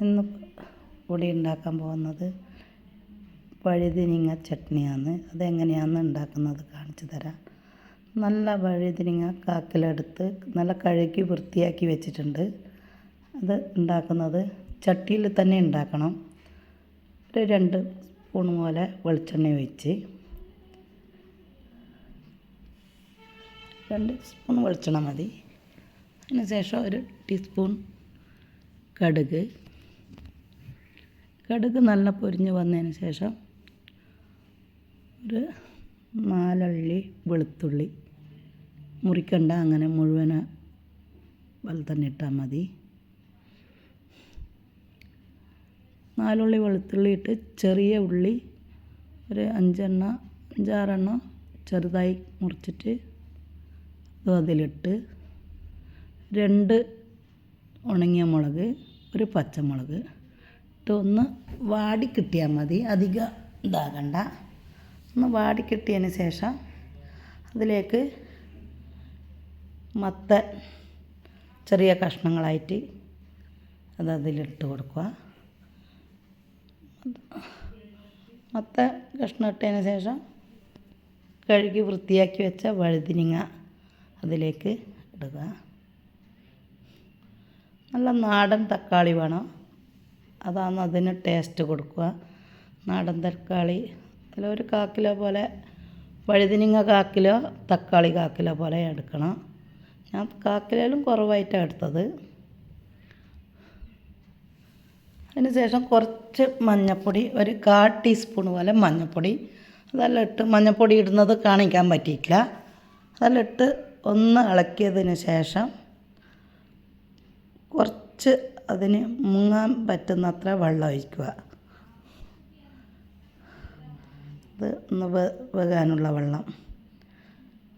ഇന്ന് പൊടി ഉണ്ടാക്കാൻ പോകുന്നത് വഴുതിനങ്ങ ചട്നിയാണ്. അതെങ്ങനെയാണെന്ന് ഉണ്ടാക്കുന്നത് കാണിച്ചു തരാം. നല്ല വഴുതിനങ്ങ കാക്കിലെടുത്ത് നല്ല കഴുകി വൃത്തിയാക്കി വെച്ചിട്ടുണ്ട്. അത് ഉണ്ടാക്കുന്നത് ചട്ടിയിൽ തന്നെ ഉണ്ടാക്കണം. ഒരു 2 സ്പൂൺ പോലെ വെളിച്ചെണ്ണ ഒഴിച്ച് 2 സ്പൂൺ വെളിച്ചെണ്ണ മതി. അതിന് ശേഷം 1 ടീസ്പൂൺ കടുക് നല്ല പൊരിഞ്ഞ് വന്നതിന് ശേഷം ഒരു 4 അല്ലി വെളുത്തുള്ളി മുറിക്കണ്ട, അങ്ങനെ മുഴുവൻ പോലെ തന്നെ ഇട്ടാൽ മതി. 4 ഉള്ളി വെളുത്തുള്ളി ഇട്ട് ചെറിയ ഉള്ളി ഒരു 5-6 എണ്ണം ചെറുതായി മുറിച്ചിട്ട് അതും അതിലിട്ട് 2 ഉണങ്ങിയ മുളക്, 1 പച്ചമുളക് ഇട്ട് ഒന്ന് വാടി കിട്ടിയാൽ മതി. അധികം ഇതാകണ്ട. ഒന്ന് വാടി കിട്ടിയതിന് ശേഷം അതിലേക്ക് മത്തൻ ചെറിയ കഷ്ണങ്ങളായിട്ട് അതിലിട്ട് കൊടുക്കുക. മത്തൻ കഷ്ണം ഇട്ടതിന് ശേഷം കഴുകി വൃത്തിയാക്കി വെച്ച വഴുതിനങ്ങ അതിലേക്ക് ഇടുക. നല്ല നാടൻ തക്കാളി വേണം, അതാണ് അതിന് ടേസ്റ്റ് കൊടുക്കുക. നാടൻ തക്കാളി അതിലൊരു 1/4 കിലോ പോലെ വഴുതിനങ്ങ 1/4 കിലോ, തക്കാളി 1/4 കിലോ പോലെ എടുക്കണം. ഞാൻ 1/4 കിലോയിലും കുറവായിട്ടാണ് എടുത്തത്. അതിന് ശേഷം കുറച്ച് മഞ്ഞൾപ്പൊടി, ഒരു 1/4 ടീസ്പൂൺ പോലെ മഞ്ഞൾപ്പൊടി അതെല്ലാം ഇട്ട്, മഞ്ഞൾപ്പൊടി ഇടുന്നത് കാണിക്കാൻ പറ്റിയിട്ടില്ല. അതെല്ലാം ഇട്ട് ഒന്ന് ഇളക്കിയതിന് ശേഷം കുറച്ച് അതിന് മുങ്ങാൻ പറ്റുന്നത്ര വെള്ളം ഒഴിക്കുക. ഇത് ഒന്ന് വേകാനുള്ള വെള്ളം.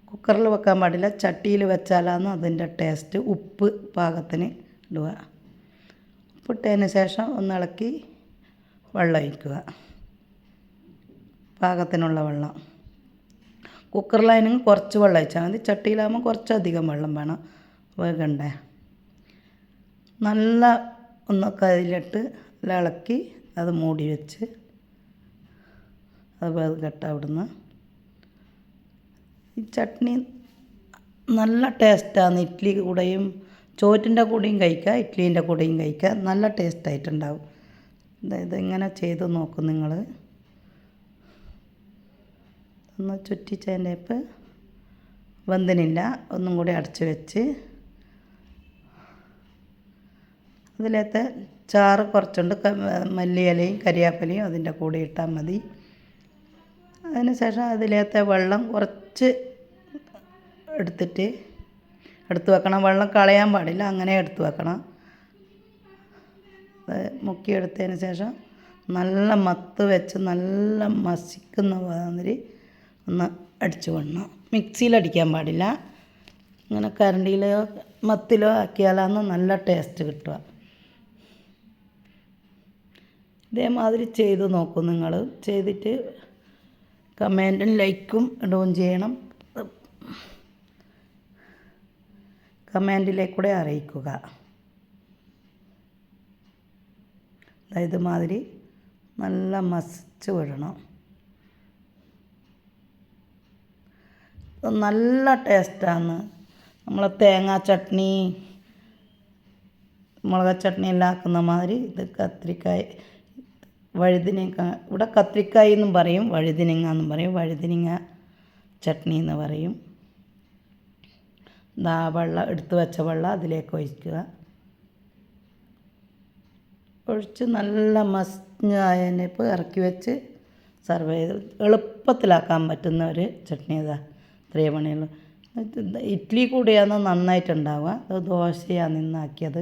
കുക്കറിൽ വെക്കാൻ പാടില്ല, ചട്ടിയിൽ വെച്ചാലാണ് അതിൻ്റെ ടേസ്റ്റ്. ഉപ്പ് പാകത്തിന് ഇടുക. ഉപ്പിട്ടതിന് ശേഷം ഒന്ന് ഇളക്കി വെള്ളം ഒഴിക്കുക, പാകത്തിനുള്ള വെള്ളം. കുക്കറിലാണെങ്കിൽ കുറച്ച് വെള്ളം ഒഴിച്ചാൽ മതി, ചട്ടിയിലാകുമ്പോൾ കുറച്ചധികം വെള്ളം വേണം, വേകണ്ടേ. നല്ല ഒന്ന് കയ്യിലിട്ട് ഇളക്കി അത് മൂടി വെച്ച് അത് വേകട്ടെ. അവിടുന്ന് ഈ ചട്നി നല്ല ടേസ്റ്റാണ്. ഇഡ്ഡലി കൂടെയും ചോറ്റിൻ്റെ കൂടെയും കഴിക്കുക, ഇഡ്ഡലീൻ്റെ കൂടെയും കഴിക്കുക. നല്ല ടേസ്റ്റായിട്ടുണ്ടാവും. ഇങ്ങനെ ചെയ്ത് നോക്കും നിങ്ങൾ. ഒന്ന് ചുറ്റിച്ചതിൻ്റെപ്പ് വെന്തിനില്ല, ഒന്നും കൂടി അടച്ച് വെച്ച് അതിലത്തെ ചാറ് കുറച്ചുണ്ട്, മല്ലിയിലയും കരിയാപ്പിലയും അതിൻ്റെ കൂടെ ഇട്ടാൽ മതി. അതിന് ശേഷം അതിലത്തെ വെള്ളം കുറച്ച് എടുത്ത് വെക്കണം. വെള്ളം കളയാൻ പാടില്ല, അങ്ങനെ എടുത്ത് വെക്കണം. മുക്കിയെടുത്തതിന് ശേഷം നല്ല മത്ത് വെച്ച് നല്ല മസിക്കുന്ന മാതിരി ഒന്ന് അടിച്ചു വിടണം. മിക്സിയിലടിക്കാൻ പാടില്ല, ഇങ്ങനെ കരണ്ടിയിലോ മത്തിലോ ആക്കിയാലാണ് നല്ല ടേസ്റ്റ് കിട്ടുക. ഇതേമാതിരി ചെയ്ത് നോക്കും നിങ്ങൾ. ചെയ്തിട്ട് കമൻറ്റും ലൈക്കും ഇടുകയും ചെയ്യണം. കമൻറ്റിലേക്കൂടെ അറിയിക്കുക. ഇതുമാതിരി നല്ല മസിച്ച് വിടണം. നല്ല ടേസ്റ്റാണ്. നമ്മളെ തേങ്ങാ ചട്നി, മുളക് ചട്നി എല്ലാം ആക്കുന്ന മാതിരി ഇത് കത്തിരിക്കായ വഴുതിനങ്ങ, ഇവിടെ കത്തിരിക്കായ എന്നും പറയും, വഴുതിനങ്ങ എന്നും പറയും. വഴുതിനങ്ങ ചട്നി എന്ന് പറയും. വെള്ളം എടുത്ത് വെച്ച വെള്ളം അതിലേക്ക് ഒഴിക്കുക. ഒഴിച്ച് നല്ല മസ്ഞ്ഞായപ്പോൾ ഇറക്കി വെച്ച് സർവ് ചെയ്ത് എളുപ്പത്തിലാക്കാൻ പറ്റുന്ന ഒരു ചട്നി. ഇത്രയേ പണിയുള്ളൂ. ഇഡ്ഡലി കൂടെയാണ് നന്നായിട്ടുണ്ടാവുക. ദോശയാണ് ഇന്നാക്കിയത്.